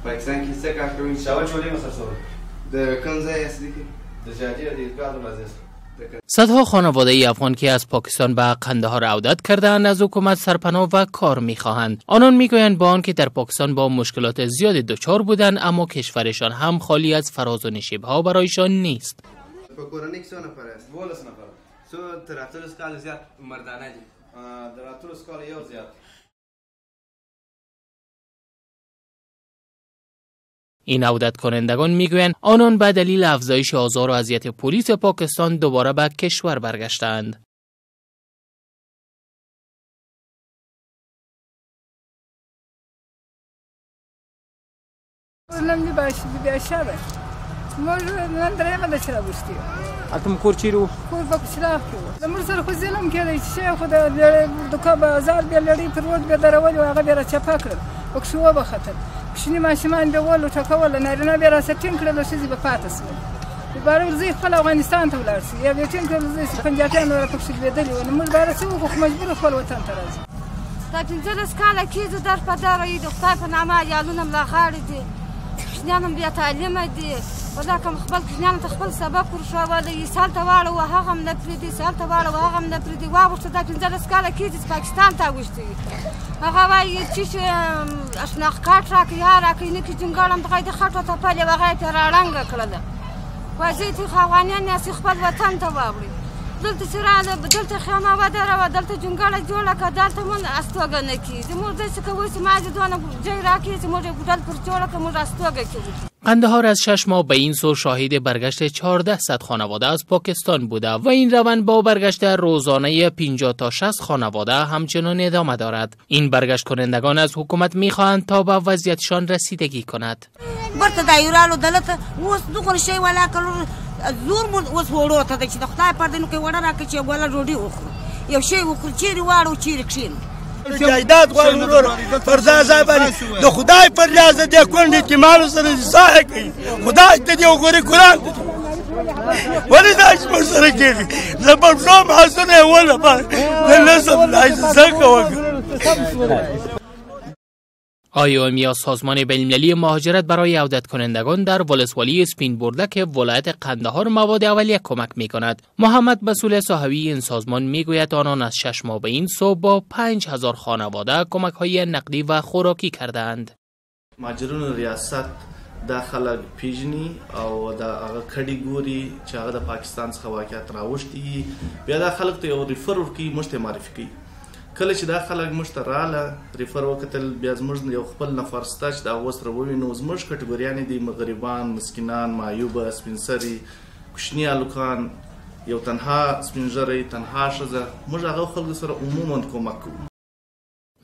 پاکستان کې څه کار کوي؟ شاول چولی مصر سورو د کوم ځای اصلي کې؟ د جاتی د ایدگاه عبدالعزیز. صدها خانواده افغان که از پاکستان به قندهار عودت کردند از حکومت سرپناه و کار می‌خواهند. آنان میگویند با آنکه در پاکستان با مشکلات زیاد دچار بودند اما کشورشان هم خالی از فراز و نشیب‌ها برایشان نیست. په کورنۍ کې څو نفر است؟ 12 نفر. څو تر اتلس کال زیات مردانه دي؟ در اتلس کال یو زیات. این عودت کنندگان میگویند آنان به دلیل افزایش آزار و اذیت پلیس پاکستان دوباره به کشور برگشتند. اتم کور چیرو کور په شراف کې زموږ سره خو ظلم کېدی چې خو د دوکا بازار به لړۍ پر روډ به درول او هغه به را چپا کړل او ښه وبختل کښنی ماشومان به ولو ټکول نارینه به را سټینګ کړل او ښځې به پاتې شول بارو زه خپل افغانستان ته ولاړ شي یا به ټینګ کړل زه پنجابیان را پکښې لوېدلي وو نو موږ باره څه وکړو خو مجبور خپل وطن ته راځو دا 15 کاله کېږي در په دره یې د خدای په نامه عیالونه ملا غاړې دي کوچنیان هم بیا تعلیمه دي ولا کوم خپل کوچنیانو ته خپل سبق ورښولی سال ته واړوه هغه هم نه پرېږدي سال ته واړوه هغه هم نه پرېږدي واغوښته دا 15 کاله کېږي چې پاکستان ته اوښتي هغه وایي چې شناخت کارت راکړئ یا راکړئ نه کې جونګړم دغه د خټو تپلې وه هغه یې ترې راړنګه کړله وایي زه چې افغانیان یاستئ خپل وطن ته واوړئ دلته چې راغله دلته خیمه ودروه دلته جونګړه جوړه کړه دلته مونږ استوګه نه کېږي موږ داسې کوو چې مازې دونه جای راکړي چې موږ یې ګوډل پر جوړه کړه موږ استوګه کوو. قندهار از 6 ماه به این سو شاهد برگشت 1400 خانواده از پاکستان بوده و این روند با برگشت روزانه 50 تا 60 خانواده همچنان ادامه دارد. این برگشت کنندگان از حکومت میخواهند تا به وضعیتشان رسیدگی کند. برته دایرالو دلته اوس دغه شی ولا کلو زور مو اوس وړو ته چې د خدای پر دې نو کې وړه راکړي چې ولا ډوډۍ وخورو یو شی وخورو چیرې واړو چیرې کښینو جایداد غواړو ورور پر ځای باندې د خدای پر لیاز دې کونډې کې مالو سره ځای کوي خدای ته دې وګوري قرآن ولې دا چې موږ سره کېږي زه به ښوم حسونه یې ولم د نسب ځکه وکړم. IOM یا سازمان بین‌المللی مهاجرت برای عودت کنندگان در ولسوالی اسپین بردک ولایت قندهار مواد اولیه کمک می‌کند. محمد مسئول صاحبی این سازمان می‌گوید آنان از 6 ماه به این سو با 5000 خانواده کمک‌های نقدی و خوراکی کردند. مهاجرون ریاست دا خلک پیژني او دا هغه کډي ګوري چې هغه د پاکستان څخه واقعیت راوښتي بیا دا خلک ته یو ریفر ورکوي موږ ته معرفي کوي کله چې دا خلک موږ ته راله ریفر وکتل بیا زموږ یو خپل نفر شته چې د هغو سره ووینو زموږ کټګوریانې دي غریبان مسکینان معیوبه سپین سري کوچني هلکان یو تنها سپین ږیری تنها ښځه موږ هغو خلکو سره عموما کمک کوو.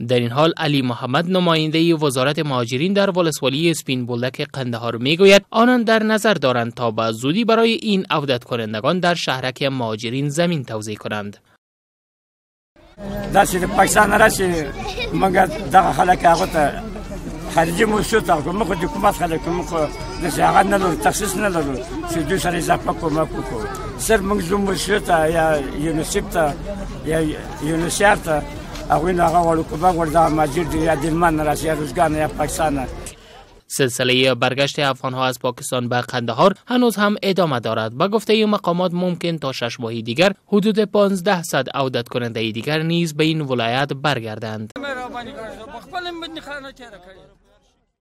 در این حال علی محمد نماینده وزارت مهاجرین در ولسوالی اسپین بولدک قندهار میگوید آنان در نظر دارند تا به زودی برای این عودت کنندگان در شهرک مهاجرین زمین توزیع کنند. داسې د پاکستان راشي موږ دغه خلک هغه ته خارجي موسسو ته موږ د حکومت خلک موږ داسې هغه نه لرو تخصیص نه لرو چې دوی سره اضافه کومک وکړو صرف موږ ځو موسسو ته یا یونیسف ته یا یونیسیار ته هغوی نه هغه غواړو کومک ور دغه مهاجر دي یا دلمن راشي یا روزګان یا پاکستان. سلسله برگشت افغان‌ها از پاکستان به قندهار هنوز هم ادامه دارد. با گفته مقامات ممکن تا 6 ماه دیگر حدود 1500 عودت کننده دیگر نیز به این ولایت برگردند.